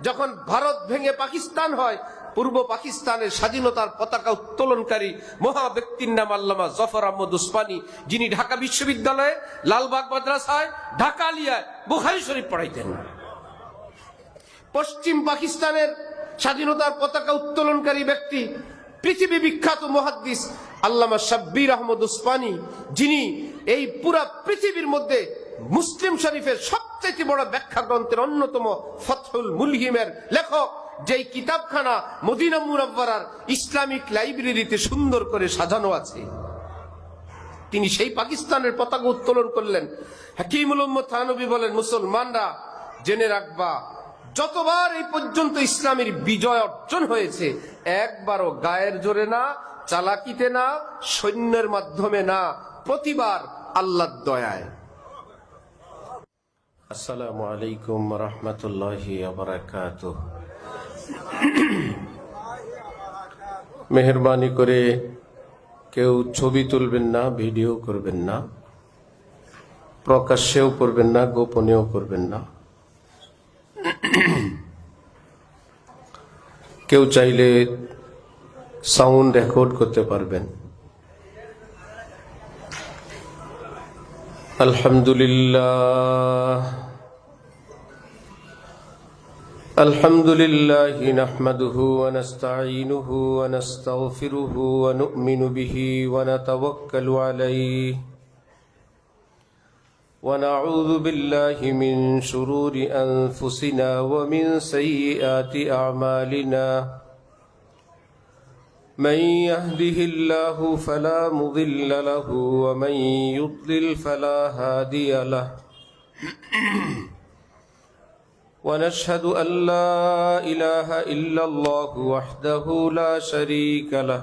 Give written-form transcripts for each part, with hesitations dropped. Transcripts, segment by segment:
যখন ভারত ভেঙে পাকিস্তান হয়, পূর্ব পাকিস্তানের স্বাধীনতার পতাকা উত্তোলনকারী মহা ব্যক্তির নাম আল্লামা জফর আহমদ উসমানী, যিনি ঢাকা বিশ্ববিদ্যালয়ে, লালবাগ মাদ্রাসায়, ঢাকা আলিয়ায় বুখারী শরীফ পড়াইতেন। পশ্চিম পাকিস্তানের স্বাধীনতার পতাকা উত্তোলনকারী ব্যক্তি, পৃথিবী বিখ্যাত মুহাদ্দিস আল্লামা শাব্বির আহমদ উসমানী, যিনি এই পুরা পৃথিবীর মধ্যে মুসলিম শরীফের সবচেয়ে বড় ব্যাখ্যা গ্রন্থের অন্যতম ফতহুল মুলহিমের লেখক, যেই কিতাবখানা মদিনা মুনাওয়ারার ইসলামিক লাইব্রেরিতে সুন্দর করে সাজানো আছে, তিনি সেই পাকিস্তানের পতাকা উত্তোলন করলেন। হাকিমুল উম্মত থানভী বলেন, মুসলমানরা জেনে রাখবা, যতবার এই পর্যন্ত ইসলামের বিজয় অর্জন হয়েছে, একবারও গায়ের জোরে না, চালাকিতে না, সৈন্যের মাধ্যমে না, প্রতিবার আল্লাহর দয়ায়। আসসালামু আলাইকুম ওয়া রাহমাতুল্লাহি ওয়া বারাকাতুহু। মেহেরবানি করে কেউ ছবি তুলবেন না, ভিডিও করবেন না, প্রকাশ্যেও করবেন না, গোপনেও করবেন না। কেউ চাইলে সাউন্ড রেকর্ড করতে পারবেন। আলহামদুলিল্লাহ আলহামদুলিল্লাহি নাহমাদুহু ওয়া নাস্তাঈনুহু ওয়া নাস্তাগফিরুহু ওয়া নু'মিনু বিহি ওয়া নাতাওয়াক্কালু আলাইহি ونعوذ بالله من شرور أنفسنا ومن سيئات أعمالنا من يهده الله فلا مضل له ومن يضلل فلا هادي له ونشهد أن لا إله إلا الله وحده لا شريك له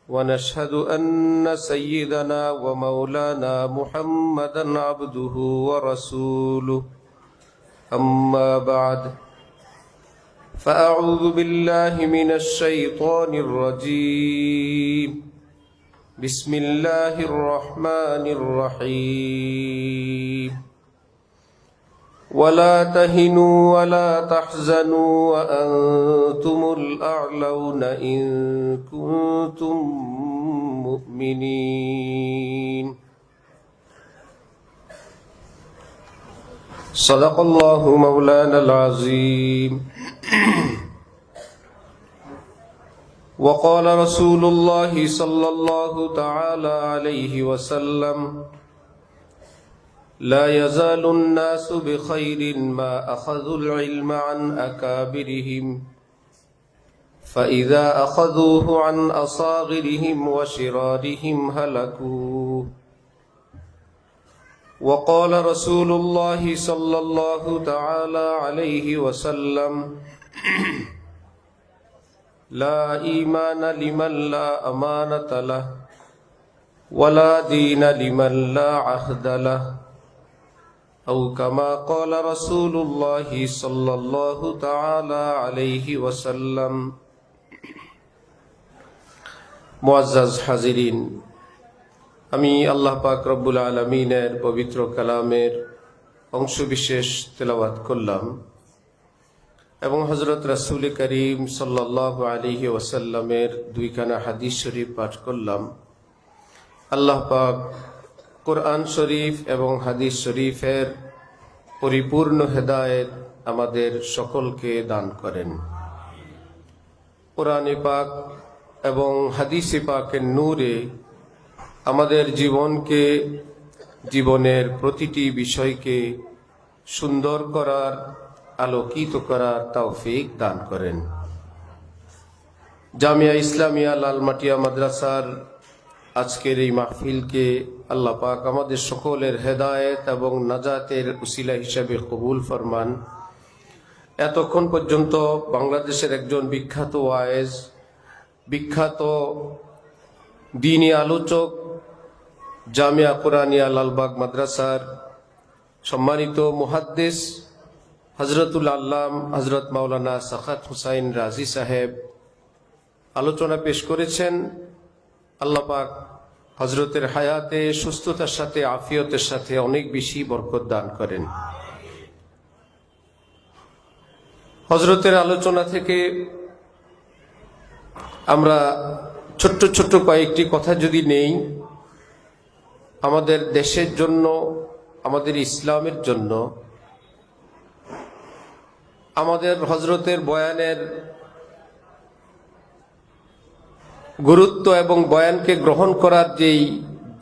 ونشهد أن سيدنا ومولانا محمدا عبده ورسوله أما بعد فأعوذ بالله من الشيطان الرجيم بسم الله الرحمن الرحيم ولا تهنوا ولا تحزنوا وأنتم الأعلون إن كنتم مؤمنين صدق الله مولانا العظيم وقال رسول الله صلى الله تعالى عليه وسلم لا يزال الناس بخير ما أخذوا العلم عن أكابرهم فإذا أخذوه عن أصاغرهم وشرارهم هلكوا وقال رسول الله صلى الله تعالى عليه وسلم لا إيمان لمن لا أمانة له ولا دين لمن لا عهد له أو كما قال رسول الله صلى الله تعالى عليه وسلم মুআজ্জাজ হাজিরিন, আমি আল্লাহ পাক রব্বুল আলামিনের পবিত্র কালামের অংশবিশেষ তেলাওয়াত করলাম এবং হযরত রাসূল করিম সাল্লাল্লাহু আলাইহি ওয়াসাল্লামের দুইখানা হাদিস শরীফ পাঠ করলাম। আল্লাহ পাক কোরআন শরীফ এবং হাদিস শরীফের পরিপূর্ণ হেদায়েত আমাদের সকলকে দান করেন। কোরআন পাক এবং হাদিস পাকের নূরে আমাদের জীবনকে, জীবনের প্রতিটি বিষয়কে সুন্দর করার, আলোকিত করার তৌফিক দান করেন। জামিয়া ইসলামিয়া লালমাটিয়া মাদ্রাসার আজকের এই মাহফিলকে আল্লাহ পাক আমাদের সকলের হেদায়েত এবং নাজাতের উসিলা হিসাবে কবুল ফরমান। এতক্ষণ পর্যন্ত বাংলাদেশের একজন বিখ্যাত ওয়ায়েজ, বিখ্যাত দ্বীনী আলোচক, জামিয়া কুরআনিয়া লালবাগ মাদ্রাসার সম্মানিত মুহাদ্দিস হযরতুল আল্লাম হযরত মাওলানা সাখাত হুসাইন রাজি সাহেব আলোচনা পেশ করেছেন। আল্লাহ পাক হযরতের হায়াতে সুস্থতার সাথে, আফিয়তের সাথে অনেক বেশি বরকত দান করেন। হযরতের আলোচনা থেকে আমরা ছোট্ট ছোট্ট কয়েকটি কথা যদি নেই, আমাদের দেশের জন্য, আমাদের ইসলামের জন্য, আমাদের হযরতের বয়ানের গুরুত্ব এবং বয়ানকে গ্রহণ করার যেই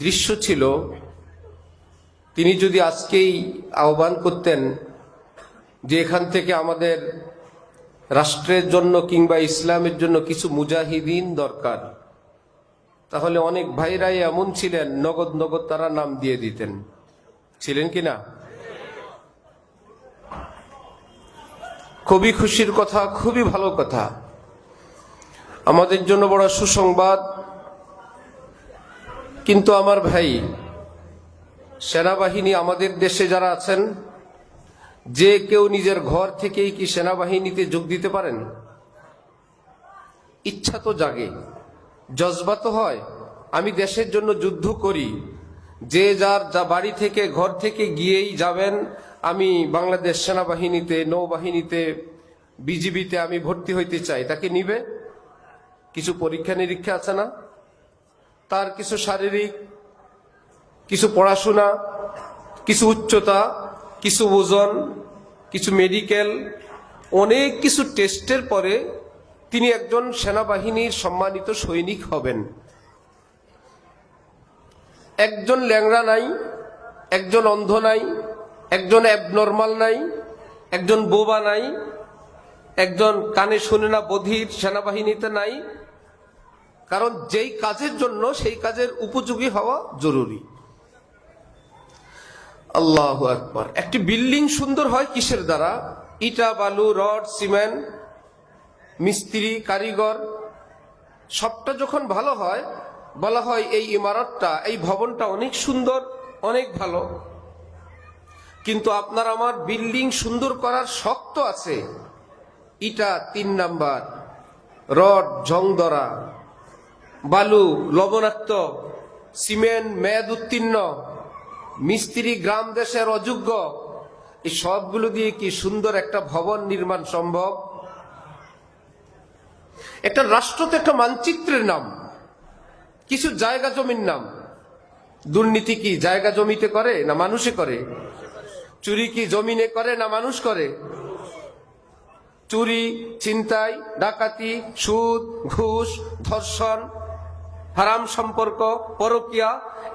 দৃশ্য ছিল, তিনি যদি আজকেই আহ্বান করতেন যে এখান থেকে আমাদের রাষ্ট্রের জন্য কিংবা ইসলামের জন্য কিছু মুজাহিদিন দরকার, তাহলে অনেক ভাইরাই এমন ছিলেন নগদ নগদ তারা নাম দিয়ে দিতেন। ছিলেন কিনা? খুবই খুশির কথা, খুবই ভালো কথা। আমাদের জন্য বড় সুসংবাদ। কিন্তু আমার ভাই, সেনাবাহিনী আমাদের দেশে যারা আছেন, যে কেউ নিজের ঘর থেকেই কি সেনাবাহিনীতে যোগ দিতে পারেন? ইচ্ছা তো জাগে, জজবা তো হয়, আমি দেশের জন্য যুদ্ধ করি। যে যার যা বাড়ি থেকে ঘর থেকে গিয়েই যাবেন, আমি বাংলাদেশ সেনাবাহিনীতে, নৌবাহিনীতে, বিজিবিতে আমি ভর্তি হইতে চাই, তাকে নিবে? কিছু পরীক্ষা নিরীক্ষা আছে না? তার কিছু শারীরিক, কিছু পড়াশোনা, কিছু উচ্চতা, কিছু ওজন, কিছু মেডিকেল, অনেক কিছু টেস্টের পরে তিনি একজন সেনাবাহিনীর সম্মানিত সৈনিক হবেন। একজন ল্যাংড়া নাই, একজন অন্ধ নাই, একজন অ্যাবনর্মাল নাই, একজন বোবা নাই, একজন কানে শুনে না বধির সেনাবাহিনীতে নাই। কারণ যেই কাজের জন্য সেই কাজের উপযোগী হওয়া জরুরি। আল্লাহু আকবার। একটি বিল্ডিং সুন্দর হয় কিসের দ্বারা? ইটা, বালু, রড, সিমেন্ট, মিস্ত্রি, কারিগর, সবটা যখন ভালো হয়, বলা হয় এই ইমারতটা, এই ভবনটা অনেক সুন্দর, অনেক ভালো। কিন্তু আপনার আমার বিল্ডিং সুন্দর করার শক্ত আছে, ইটা 3 নাম্বার, রড জং ধরা, বালু লবণাক্ত, সিমেন্ট মেয়াদ উত্তীর্ণ, মিস্ত্রি গ্রাম দেশের অযোগ্য, এই সবগুলো দিয়ে কি সুন্দর একটা ভবন নির্মাণ সম্ভব? একটা রাষ্ট্র তো একটা মানচিত্রের নাম, কিছু জায়গা জমির নাম। দুর্নীতি কি জায়গা জমিতে করে না মানুষে করে? চুরি কি জমিনে করে না মানুষ করে? চুরি, ছিনতাই, ডাকাতি, সুদ, ঘুষ, ধর্ষণ, হারাম সম্পর্ক, পরকিয়া,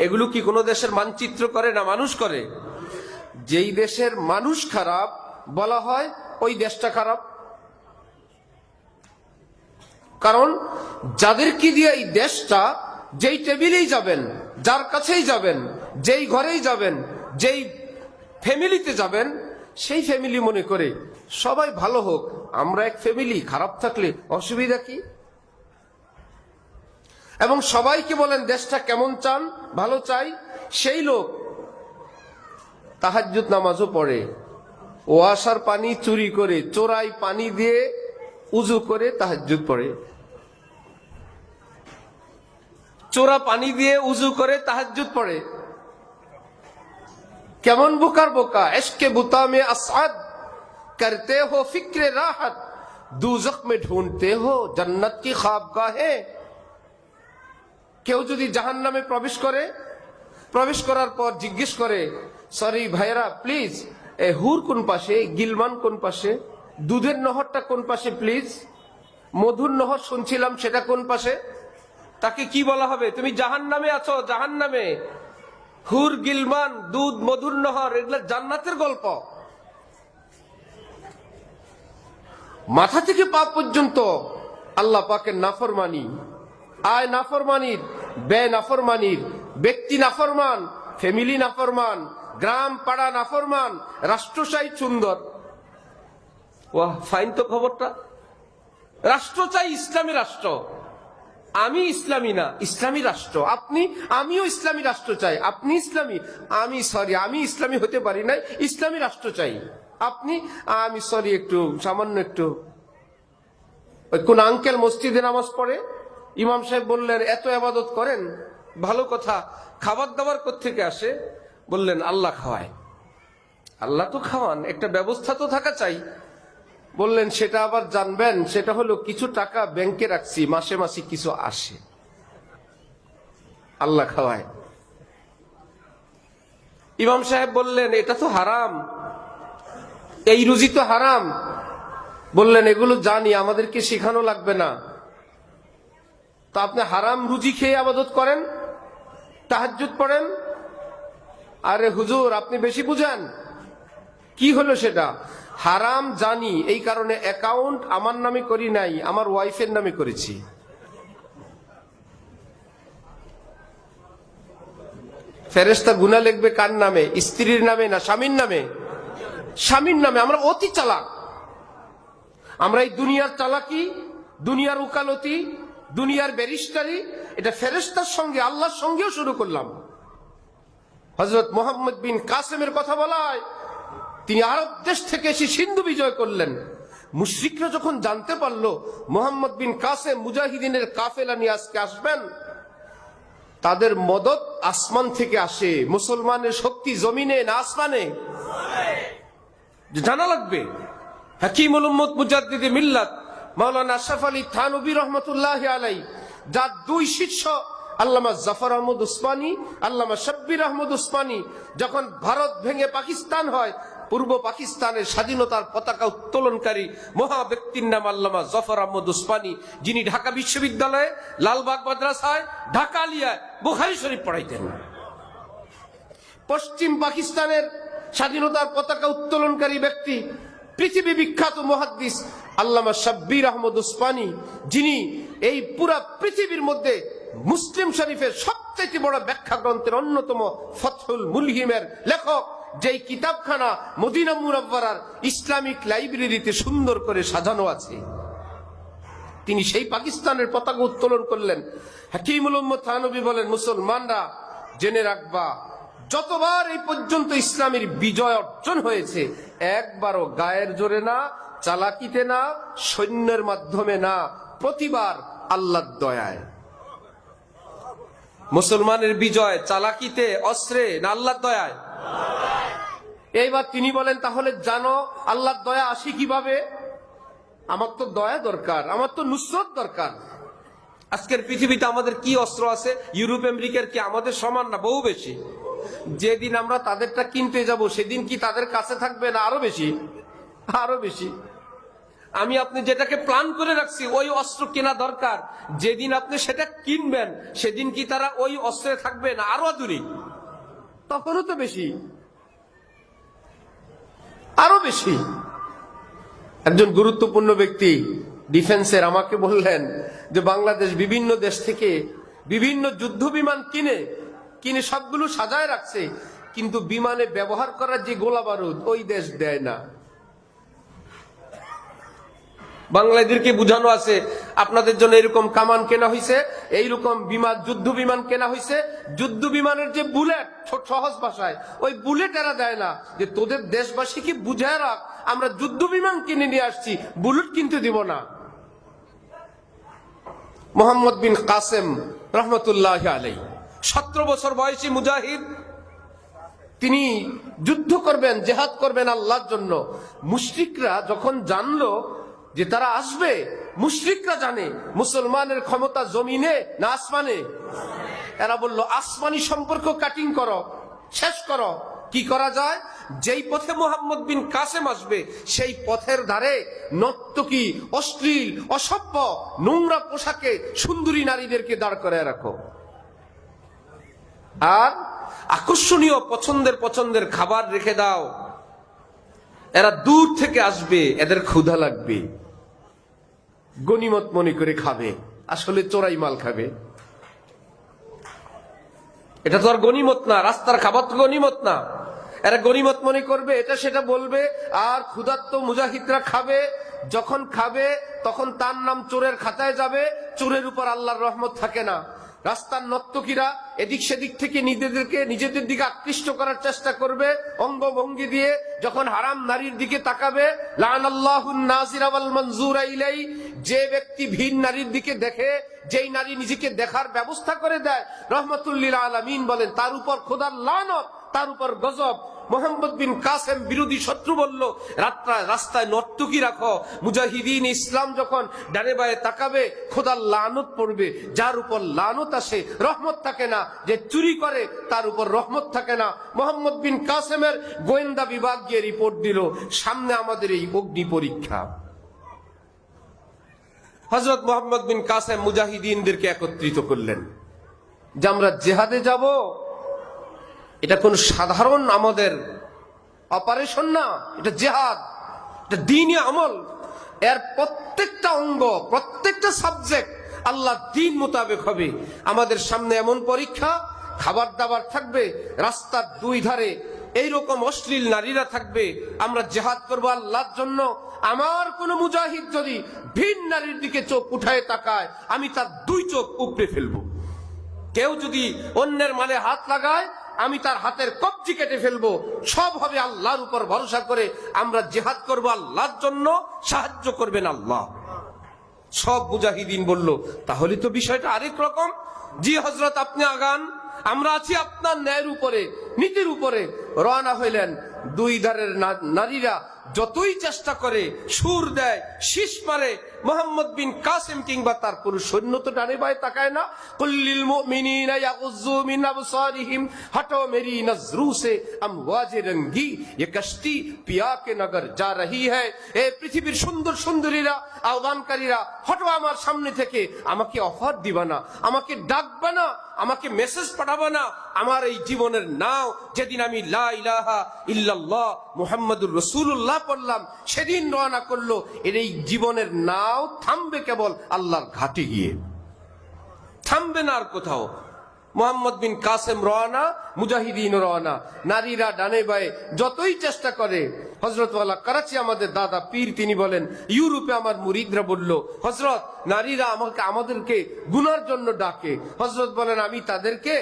এগুলো কি কোনো দেশের মানচিত্র করে না মানুষ করে? যেই দেশের মানুষ খারাপ, বলা হয় ওই দেশটা খারাপ। কারণ যাদেরকে দিয়ে এই দেশটা, যেই টেবিলেই যাবেন, যার কাছেই যাবেন, যেই ঘরেই যাবেন, যেই ফ্যামিলিতে যাবেন, সেই ফ্যামিলি মনে করে সবাই ভালো হোক, আমরা এক ফ্যামিলি, খারাপ থাকলে অসুবিধা কি? এবং সবাইকে বলেন দেশটা কেমন চান, ভালো চাই, সেই লোক তাহাজ্জুদ নামাজও পড়ে, ওয়াসার পানি চুরি করে, চোরাই পানি দিয়ে উজু করে তাহাজ্জুদ পড়ে, চোরা পানি দিয়ে উজু করে তাহাজ্জুদ পড়ে। কেমন বোকার বোকা! ইশকে বুতা মে আসাদ করতে হো ফিক্রে রাহত, দুজখ মে ঢুঁড়তে হো জান্নাত কি খাবগাহে। কেউ যদি জাহান্নামে প্রবেশ করার পর জিজ্ঞেস করে, সরি ভাইরা প্লিজ, হুর কোন পাশে, গিলমান কোন পাশে, দুধের নহরটা কোন পাশে প্লিজ, মধুর নহর শুনছিলাম সেটা কোন পাশে, তাকে কি বলা হবে? তুমি জাহান্নামে আছো, জাহান্নামে। হুর, গিলমান, দুধ, মধুর নহর, এগুলা জান্নাতের গল্প। মাথা থেকে পা পর্যন্ত আল্লাহ পাকের নাফরমানি, আয় নাফরমানির, বে নাফরমানির, ব্যক্তি নাফরমান, ফ্যামিলি নাফরমান, গ্রাম পাড়া নাফরমান, রাষ্ট্র চাই সুন্দর। ওয়াহ, ফাইন তো খবরটা। রাষ্ট্র চাই ইসলামী রাষ্ট্র, আমি ইসলামী না, ইসলামী রাষ্ট্র। আপনি, আমিও ইসলামী রাষ্ট্র চাই। আপনি ইসলামী, আমি ইসলামী হতে পারি নাই, ইসলামী রাষ্ট্র চাই। আপনি, আমি একটু সামান্য একটু, ওই কোন আঙ্কেল মসজিদে নামাজ পড়ে, ইমাম সাহেব বললেন এত ইবাদত করেন, ভালো কথা, খাবার দাবার কোত্থেকে আসে? বললেন আল্লাহ খাওয়ায়। আল্লাহ তো খাওয়ান, একটা ব্যবস্থা তো থাকা চাই। বললেন সেটা আবার জানবেন, সেটা হলো কিছু টাকা ব্যাংকে রাখছি, মাসে মাসে কিছু আসে, আল্লাহ খাওয়ায়। ইমাম সাহেব বললেন এটা তো হারাম, এই রুজি তো হারাম। বললেন এগুলো জানি, আমাদেরকে শেখানো লাগবে না। তো আপনি হারাম রুজি খেয়ে ইবাদত করেন, তাহাজ্জুদ পড়েন। আরে হুজুর আপনি বেশি বুঝেন। কি হলো সেটা? হারাম জানি, এই কারণে অ্যাকাউন্ট আমার নামে করি নাই, আমার ওয়াইফের নামে করেছি। ফেরেশতা গুনাহ লিখবে কার নামে? স্ত্রীর নামে না স্বামীর নামে? স্বামীর নামে। আমরা অতি চালাক। আমরা এই দুনিয়ার চালাকি, দুনিয়ার উকালতি, দুনিয়ার ব্যারিস্টারি, এটা ফেরেশতার সঙ্গে আল্লাহর সঙ্গেও শুরু করলাম। হযরত মুহাম্মদ বিন কাসেমের কথা বলা হয়, তিনি আরব দেশ থেকে এসে সিন্ধু বিজয় করলেন। মুশরিকরা যখন জানতে পারলো মুহাম্মদ বিন কাসেম মুজাহিদিনের কাফেলা নিয়ে আজকে আসবেন, তাদের মদত আসমান থেকে আসে। মুসলমানের শক্তি জমিনে না আসমানে? জানা লাগবে। হাকিমুল উম্মত মুজাদ্দিদে মিল্লাত মাওলানা আশরাফ আলী থানভী রহমাতুল্লাহি আলাইহি, যার দুই শিষ্য আল্লামা জাফর আহমদ উসমানী, আল্লামা শাব্বির আহমদ উসমানী, যখন ভারত ভেঙে পাকিস্তান হয়, পূর্ব পাকিস্তানের স্বাধীনতার পতাকা উত্তোলনকারী মহা ব্যক্তির নাম আল্লামা জাফর আহমদ উসমানী, যিনি ঢাকা বিশ্ববিদ্যালয়ে, লালবাগ মাদ্রাসায়, ঢাকা আলিয়ায় বুখারী শরীফ পড়াইতেন। পশ্চিম পাকিস্তানের স্বাধীনতার পতাকা উত্তোলনকারী ব্যক্তি, পৃথিবী বিখ্যাত মুহাদ্দিস আল্লামা শাব্বির আহমদ উসমানী, যিনি এই পুরা পৃথিবীর মধ্যে মুসলিম শরীফের সবচেয়ে বড় ব্যাখ্যা গ্রন্থের অন্যতম ফতহুল মুলহিমের লেখক, যেই কিতাবখানা মদিনা মুনাওয়ারার ইসলামিক লাইব্রেরিতে সুন্দর করে সাজানো আছে, তিনি সেই পাকিস্তানের পতাকা উত্তোলন করলেন। হাকিমুল উম্মত থানভী বলেন, মুসলমানরা জেনে রাখবা, যতবার এই পর্যন্ত ইসলামের বিজয় অর্জন হয়েছে, একবারও গায়ের জোরে না, চালাকিতে না, সৈন্যের মাধ্যমে না, প্রতিবার আল্লাহর দয়ায়। মুসলমানের বিজয় চালাকিতে, অস্ত্রে না আল্লাহর দয়ায়? এইবার তিনি বলেন, তাহলে জানো আল্লাহর দয়া আসে কিভাবে? আমার তো দয়া দরকার, আমার তো নুসরত দরকার। আজকের পৃথিবীতে আমাদের কি অস্ত্র আছে? ইউরোপ আমেরিকার কি আমাদের সমান না? বহু বেশি। যেদিন আমরা তাদেরটা কিনতে যাব, সেদিন কি তাদের কাছে থাকবে না আরো বেশি? আরো বেশি। আমি আপনি যেটাকে প্ল্যান করে রাখছি ওই অস্ত্র কেনা দরকার, যেদিন আপনি সেটা কিনবেন সেদিন কি তারা ওই অস্ত্রে থাকবে না আরো দূরে? তখনও তো বেশি, আরো বেশি। একজন গুরুত্বপূর্ণ ব্যক্তি ডিফেন্সের আমাকে বললেন যে বাংলাদেশ বিভিন্ন দেশ থেকে বিভিন্ন যুদ্ধ বিমান কিনে কিনে সবগুলো সাজায় রাখছে, কিন্তু বিমানে ব্যবহার করার যে গোলা বারুদ ওই দেশ দেয় না। বাংলাদেশকে বুঝানো আছে আপনাদের জন্য এরকম কামান কেনা হয়েছে, এইরকম বিমান, যুদ্ধ বিমান কেনা হয়েছে। যুদ্ধ বিমানের যে বুলেট, সহজ ভাষায় ওই বুলেট এরা দেয় না, যে তোদের দেশবাসীকে বুঝায় রাখ, আমরা যুদ্ধ বিমান কিনে নিয়ে আসছি, বুলেট কিনতে দিব না। মুহাম্মদ বিন কাসেম রহমতুল্লাহি আলাইহি 17 বছর বয়সী মুজাহিদ, তিনি যুদ্ধ করবেন, জেহাদ করবেন আল্লাহর জন্য। মুশরিকরা যখন জানলো যে তারা আসবে, মুশরিকরা জানে মুসলমানের ক্ষমতা জমিনে না আসমানে, এরা বলল আসমানি সম্পর্ক কাটিং করো, শেষ করো। কি করা যায়? যেই পথে মুহাম্মদ বিন কাসেম আসবে সেই পথের ধারে নর্তকী, অশ্লীল, অসভ্য, নোংরা পোশাকে সুন্দরী নারীদেরকে দাঁড় করে রাখো, আর আকর্ষণীয় পছন্দের খাবার রেখে দাও। এরা দূর থেকে আসবে, এদের ক্ষুধা লাগবে, গনিমত মনে করে খাবে, আসলে চোরাই মাল খাবে। এটা তো আর গনিমত না, রাস্তার খাবার তো গনিমত না। এরা গনিমত মনে করবে, এটা সেটা বলবে, আর ক্ষুধার্ত মুজাহিদরা খাবে। যখন খাবে তখন তার নাম চোরের খাতায় যাবে, চোরের উপর আল্লাহর রহমত থাকে না। রাস্তার নর্তকীরা এদিক সেদিক থেকে নিজেদের দিকে আকৃষ্ট করার চেষ্টা করবে অঙ্গভঙ্গি দিয়ে। যখন হারাম নারীর দিকে তাকাবে, লানাল্লাহুন নাজিরা ওয়াল মানজুরা ইলাই, যে ব্যক্তি ভিন নারীর দিকে দেখে, যেই নারী নিজেকে দেখার ব্যবস্থা করে দেয়, রহমাতুল লিল আলামিন বলেন তার উপর খোদার লানত, তার উপর গজব। মোহাম্মদ বিন কাসেম বিরোধী শত্রু বলল, রাস্তায় নর্তকী রাখো। মুজাহিদিন ইসলাম যখন ডানে বায়ে তাকাবে খোদার লানত পড়বে। যার উপর লানত আসে রহমত থাকে না, যে চুরি করে তার উপর রহমত থাকে না। মোহাম্মদ বিন কাসেমের গোয়েন্দা বিভাগ গিয়ে রিপোর্ট দিল, সামনে আমাদের এই অগ্নি পরীক্ষা। হযরত মুহাম্মদ বিন কাসেম মুজাহিদিনদেরকে একত্রিত করলেন যে আমরা জিহাদে যাব। এটা কোন সাধারণ আমাদের অপারেশন না, এটা জিহাদ, এটা দ্বীনি আমল। এর প্রত্যেকটা অঙ্গ, প্রত্যেকটা সাবজেক্ট আল্লাহ দ্বীন মোতাবেক হবে। আমাদের সামনে এমন পরীক্ষা, খাবার দাবার থাকবে, রাস্তার দুই ধারে এইরকম অশ্লীল নারীরা থাকবে। আমরা জিহাদ করবো আল্লাহর জন্য। আমার কোন মুজাহিদ যদি ভিন নারীর দিকে চোখ উঠায় তাকায়, আমি তার দুই চোখ উপড়ে ফেলবো। কেউ যদি অন্যের মালে হাত লাগায়, আমি তার হাতের কবজি কেটে ফেলবো। সব হবে আল্লাহর উপর ভরসা করে। আমরা জিহাদ করবো আল্লাহর জন্য, সাহায্য করবেন আল্লাহ। সব মুজাহিদিন বলল, তাহলে তো বিষয়টা আরেক রকম। জি হযরত, আপনি আগান, আমরা আছি আপনার ন্যায়ের উপরে, নীতির উপরে। রওনা হইলেন। দুই ধারের নারীরা যতই চেষ্টা করে, সুর দেয়, শীষ মারে, মোহাম্মদ বিন কাসেম কিংবা তার কোন সৈন্য তো ডানে বায়ে তাকায় না। কুল্লিল মুমিনিনা ইয়াগুযু মিন আবসারিহিম, হটো মেরি নজরু সে আমওয়াজে রঙ্গি, ये कश्ती पिया के नगर जा रही है। এ পৃথিবীর সুন্দর সুন্দরীরা, আহ্বানকারীরা, হটো আমার সামনে থেকে। আমাকে অফার দিবা না, আমাকে ডাকবা না, আমাকে মেসেজ পাঠাবা না। আমার এই জীবনের নাও যেদিন আমি লা ইলাহা ইল্লাল্লাহ মুহাম্মাদুর রাসূলুল্লাহ পড়লাম, সেদিন রওনা করলো। এর এই জীবনের নাও থামবে কেবল আল্লাহর ঘাটে গিয়ে, থামবে না আর কোথাও। মোহাম্মদ বিন কাসেম রওনা, মুজাহিদিন রওনা। নারীরা ডানে বায়ে যতই চেষ্টা করে, হযরত ওয়ালা করাচি আমাদের দাদা পীর তিনি বলেন, ইউরোপে আমার মুরিদরা বলল, হযরত নারীরা আমাদেরকে গুনার জন্য ডাকে। হযরত বলেন, আমি তাদেরকে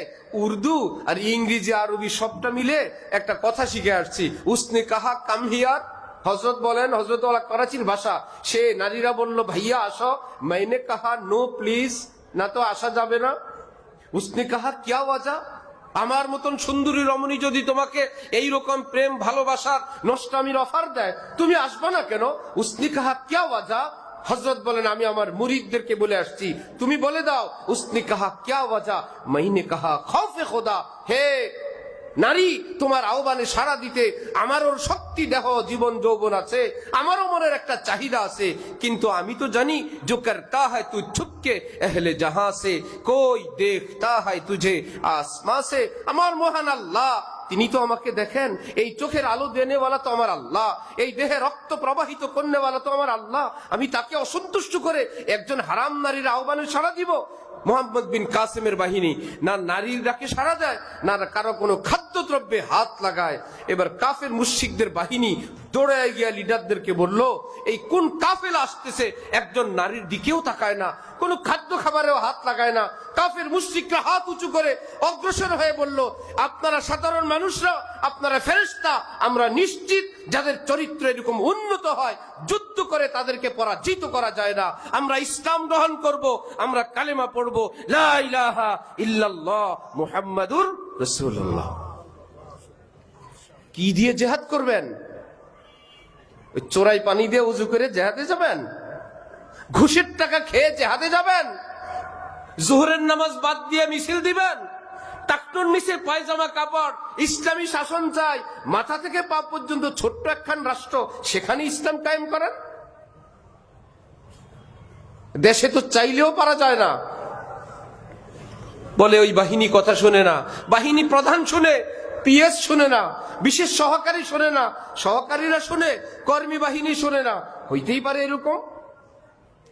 উর্দু আর ইংরেজি আরবি সবটা মিলে একটা কথা শিখে আসছি, উসনে কাহা কাম হিয়ার। হযরত বলেন, হযরত ওয়ালা করাচির ভাষা। সে নারীরা বলল, ভাইয়া আসো। মাইনে কাহা নো প্লিজ, না তো আসা যাবে না। উসনে কাহা কিয়া ওয়াজা, আমার মতন সুন্দরী রমণী যদি তোমাকে এইরকম প্রেম ভালোবাসার নষ্টামির অফার দেয়, তুমি আসবা না কেন? উসনে কাহা কিয়া ওয়াজা। হযরত বলেন, আমি আমার মুরিদদেরকে বলে আসছি, তুমি বলে দাও উসনে কাহা কিয়া ওয়াজা, মাইনে কাহা খৌফে খোদা। হে নারী, তোমার আহ্বানে সাড়া দিতে আমারও শক্তি, দেহ, জীবন যৌবন আছে, আমারও মনের একটা চাহিদা আছে। কিন্তু আমি তো জানি, जो करता है तू छुपके अहले जहां से, कोई देखता है तुझे आसमां से। আমার মহান আল্লাহ, তিনি তো আমাকে দেখেন। এই চোখের আলো দেনেওয়ালা তো আমার আল্লাহ, এই দেহে রক্ত প্রবাহিত করনেওয়ালা তো আমার আল্লাহ। আমি তাকে অসন্তুষ্ট করে একজন হারাম নারীর আহ্বানে সাড়া দিব? মোহাম্মদ বিন কাসেমের বাহিনী না নারীর ডাকে সাড়া দেয়, না কারো কোনো খাদ্যদ্রব্যে হাত লাগায়। এবার কাফের মুশরিকদের বাহিনী দৌড়ায় গিয়া লিডারদেরকে বলল, এই কোন কাফেলা আসতেছে, একজন নারীর দিকেও তাকায় না, কোনো খাদ্য খাবারেও হাত লাগায় না। কাফের মুশরিকরা হাত উঁচু করে অগ্রসর হয়ে বলল, আপনারা সাধারণ মানুষরা, আপনারা ফেরেশতা, আমরা নিশ্চিত যাদের চরিত্র এরকম উন্নত হয়, যুদ্ধ করে তাদেরকে পরাজিত করা যায় না। আমরা ইসলাম গ্রহণ করব, আমরা কালেমা পড়ব, লা ইলাহা ইল্লাল্লাহ মুহাম্মাদুর রাসূলুল্লাহ। কি দিয়ে জিহাদ করবেন? ওই চোরাই পানি দিয়ে উজু করে জিহাদে যাবেন? ঘুষের টাকা খেয়ে জিহাদে যাবেন? জোহরের নামাজ বাদ দিয়ে মিছিল দিবেন? টাকটুর নিচে পায়জামা কাপড়, ইসলামী শাসন চাই, মাথা থেকে পা পর্যন্ত ছোট্ট একখান রাষ্ট্র, সেখানে ইসলাম কায়েম করেন? দেশে তো চাইলেও পারা যায় না। বলে ওই বাহিনী কথা শুনে না, বাহিনী প্রধান শুনে, পিএস শুনে না, বিশেষ সহকারী শুনে না, সহকারীরা শুনে, কর্মী বাহিনী শুনে না। হইতেই পারে এরকম?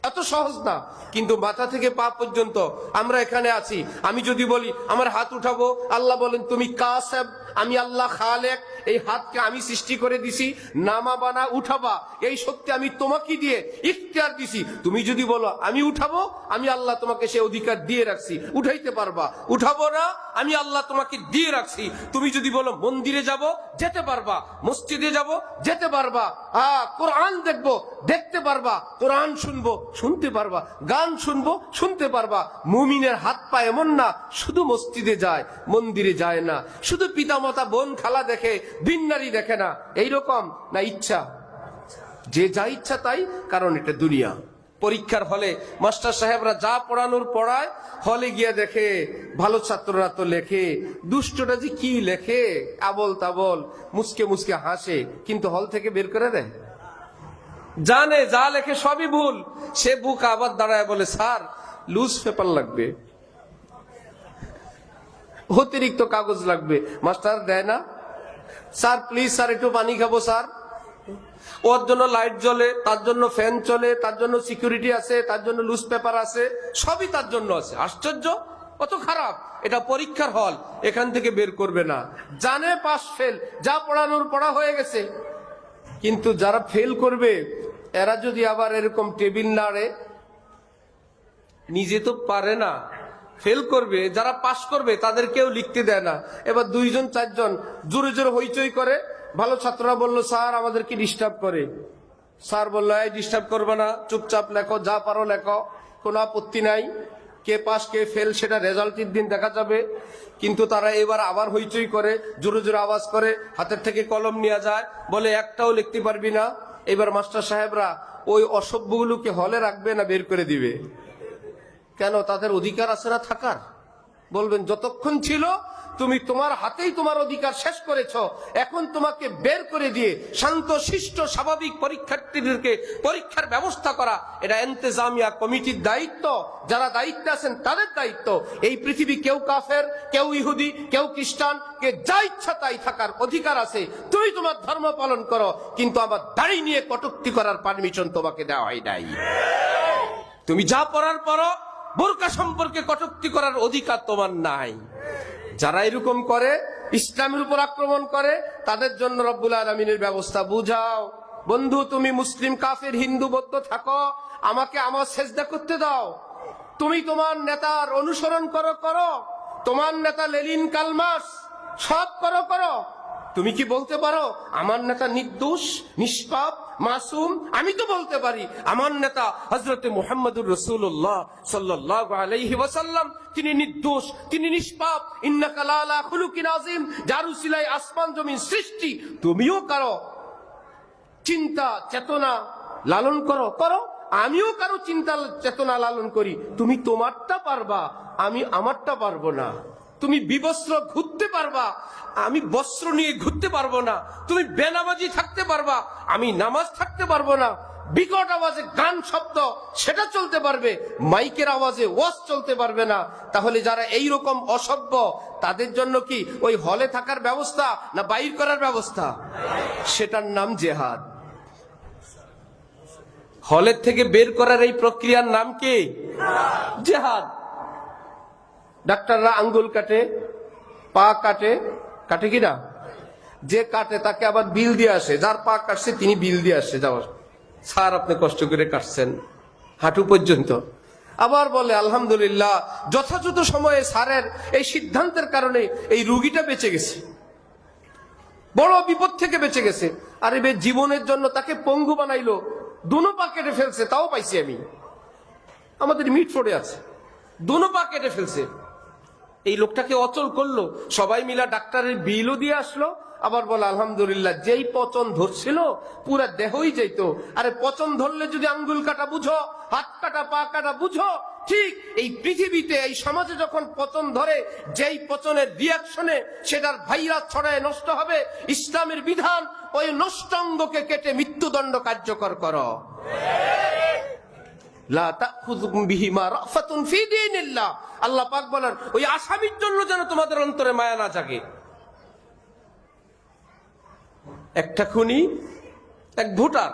এত সহজ না। কিন্তু মাথা থেকে পা পর্যন্ত আমরা এখানে আছি। আমি যদি বলি আমার হাত উঠাবো, আল্লাহ বলেন তুমি কাসেব, আমি আল্লাহ খালেক, এই হাতকে আমি সৃষ্টি করে দিছি, নামাবা না উঠাবা এই শক্তি আমি তোমাকে দিয়ে ইখতিয়ার দিছি। তুমি যদি বলো আমি উঠাবো, আমি আল্লাহ তোমাকে সে অধিকার দিয়ে রাখছি, উঠাইতে পারবা। উঠাবো না, আমি আল্লাহ তোমাকে দিয়ে রাখছি। তুমি যদি বলো মন্দিরে যাব, যেতে পারবা। মসজিদে যাব, যেতে পারবা। কোরআন দেখবো, দেখতে পারবা। কোরআন শুনবো, শুনতে পারবা, গান শুনবো শুনতে পারবা। মুমিনের হাত পা এমন না শুধু মসজিদে যায়, মন্দিরে যায় না, শুধু পিতামাতা বোন খালা দেখে, দিননারি দেখে না, এইরকম না। ইচ্ছা, যে যা ইচ্ছা তাই, কারণ এটা দুনিয়া। পরীক্ষার হলে মাস্টার সাহেবরা যা পড়ানোর পড়ায়, হলে গিয়ে দেখে ভালো ছাত্ররা তো লেখে, দুষ্টটা যে কি লেখে আবল তাবল, মুসকে মুসকে হাসে, কিন্তু হল থেকে বের করে দেয়। জানে যা লেখে সবই ভুল। সে বুক আবার দাঁড়ায় বলে, স্যার লুজ পেপার লাগবে, অতিরিক্ত কাগজ লাগবে। মাস্টার দেয় না। স্যার প্লিজ স্যার একটু পানি খাবো স্যার। ওর জন্য লাইট জ্বলে, তার জন্য ফ্যান চলে, তার জন্য সিকিউরিটি আছে, তার জন্য লুজ পেপার আছে, সবই তার জন্য আছে। আশ্চর্য, কত খারাপ। এটা পরীক্ষার হল, এখান থেকে বের করবে না। জানে পাস ফেল, যা পড়ানোর পড়া হয়ে গেছে। কিন্তু যারা ফেল করবে, এরা যদি আবার এরকম টেবিল নাড়ে, নিজে তো পারে না, ফেল করবে। যারা পাস করবে তাদের কেউ লিখতে দেয় না। এবার 2 জন 4 জন জোরে জোরে হইচই করে। ভালো ছাত্ররা বলল, স্যার আমাদেরকে ডিস্টার্ব করে। স্যার বললো, এই ডিস্টার্ব করবে না, চুপচাপ লেখো, যা পারো লেখো, কোনো আপত্তি নাই। কে পাস কে ফেল সেটা রেজাল্টের দিন দেখা যাবে। কিন্তু তারা এবার আবার হইচই করে, জোরে জোরে আওয়াজ করে, হাতের থেকে কলম নিয়ে যায়, বলে একটাও লিখতে পারবি না। এবার মাস্টার সাহেবরা ওই অসভ্যগুলোকে হলে রাখবে না বের করে দিবে? কেন? তাদের অধিকার আছে না থাকার? বলবেন যতক্ষণ ছিল তুমি তোমার হাতেই তোমার অধিকার শেষ করেছ, এখন তোমাকে বের করে দিয়ে শান্ত শিষ্ট স্বাভাবিক পরীক্ষার্থীদেরকে পরীক্ষার ব্যবস্থা করা, এটা ইন্তেজামিয়া কমিটির দায়িত্ব। যারা দায়িত্বে আছেন তাদের দায়িত্ব। এই পৃথিবী কেউ কাফের, কেউ ইহুদি, কেউ খ্রিস্টান, কে যা ইচ্ছা তাই থাকার অধিকার আছে। তুমি তোমার ধর্ম পালন করো, কিন্তু আমার দাড়ি নিয়ে কটূক্তি করার পারমিশন তোমাকে দেওয়া হয় নাই। তুমি যা পড়ার পড়ো, বোরকা সম্পর্কে কটূক্তি করার অধিকার তোমার নাই। যারা এরকম করে, ইসলামের উপর আক্রমণ করে, তাদের জন্য রব্বুল আলামিনের ব্যবস্থা বুঝাও। বন্ধু, তুমি মুসলিম কাফের হিন্দু বৌদ্ধ থাকো, আমাকে আমার সেজদা করতে দাও। তুমি তোমার নেতার অনুসরণ করো, তোমার নেতা লেনিন কালমার্কস সব করো। তুমি কি বলতে পারো আমার নেতা নির্দোষ, নিষ্পাপ, মাসুম? আমি তো বলতে পারি আমার নেতা হযরত মুহাম্মদুর রাসূলুল্লাহ সাল্লাল্লাহু আলাইহি ওয়াসাল্লাম, তিনি নির্দোষ, তিনি নিষ্পাপ। ইন্নাকা লাআলা খুলুকিন আযীম, যার উসিলায় আসমান জমিন সৃষ্টি। তুমিও কারো চিন্তা চেতনা লালন করো, আমিও কারো চিন্তা চেতনা লালন করি। তুমি তোমারটা পারবা, আমি আমারটা পারবো না। তুমি বিবস্ত্র ঘুরতে পারবা, আমি বস্ত্র নিয়ে ঘুরতে পারবো না। তুমি বেনামাজি থাকতে পারবা, আমি নামাজ থাকতে পারবো না। বিকট আওয়াজে গান শব্দ সেটা চলতে পারবে, মাইকের আওয়াজে ওয়াজ চলতে পারবে না। তাহলে যারা এই রকম অসভ্য, তাদের জন্য কি ওই হলে থাকার ব্যবস্থা না বাইর করার ব্যবস্থা? সেটার নাম জেহাদ। হলের থেকে বের করার এই প্রক্রিয়ার নাম কি? জেহাদ। ডাক্তাররা আঙ্গুল কাটে, পা কাটে কিনা? যে কাটে তাকে আবার বিল দিয়ে আসে, যার পা কাটছে তিনি বিল দিয়ে আসে, যাওয়ার স্যার আপনি কষ্ট করে কাটছেন হাঁটু পর্যন্ত। আবার বলে আলহামদুলিল্লাহ, যথাযথ সময়ে স্যারের এই সিদ্ধান্তের কারণে এই রুগীটা বেঁচে গেছে, বড় বিপদ থেকে বেঁচে গেছে। আরে বে, জীবনের জন্য তাকে পঙ্গু বানাইলো, দুনো পা কেটে ফেলছে, তাও পাইছি আমি, আমাদের মিটফোর্ডে আছে, দুনো পা কেটে ফেলছে। এই লোকটাকে অচল করলো, সবাই মিলা ডাক্তারের বিলও দিয়ে আসলো। আবার বলে আলহামদুলিল্লাহ, যেই পচন ধরছিল পুরা দেহই যেত। আরে পচন ধরলে যদি আঙ্গুল কাটা বুঝো, হাত কাটা, পা কাটা বুঝো, ঠিক এই পৃথিবীতে এই সমাজে যখন পচন ধরে, যেই পচনের রিয়াকশনে সেটার ভাইরাস ছড়ায় নষ্ট হবে, ইসলামের বিধান ওই নষ্ট অঙ্গকে কেটে মৃত্যুদণ্ড কার্যকর করো। আল্লাহ পাক বলেন, ওই আসামির জন্য যেন তোমাদের অন্তরে মায়া না জাগে। একটা খুনি, এক ভোটার,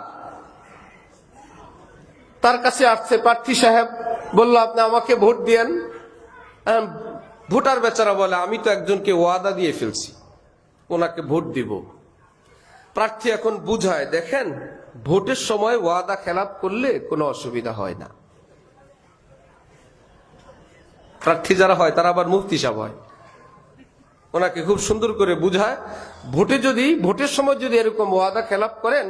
তার কাছে আসছে প্রার্থী সাহেব, বলল আপনি আমাকে ভোট দিয়েন। ভোটার বেচারা বলে, আমি তো একজনকে ওয়াদা দিয়ে ফেলছি, ওনাকে ভোট দিব। প্রার্থী এখন বুঝায়, দেখেন ভোটের সময় ওয়াদা খেলাপ করলে কোনো অসুবিধা হয় না। প্রার্থী যারা হয় তারা আবার মুফতি সাহেব হয়, ওনাকে খুব সুন্দর করে বুঝায়, ভোটের সময় যদি এরকম ওয়াদা খেলাপ করেন,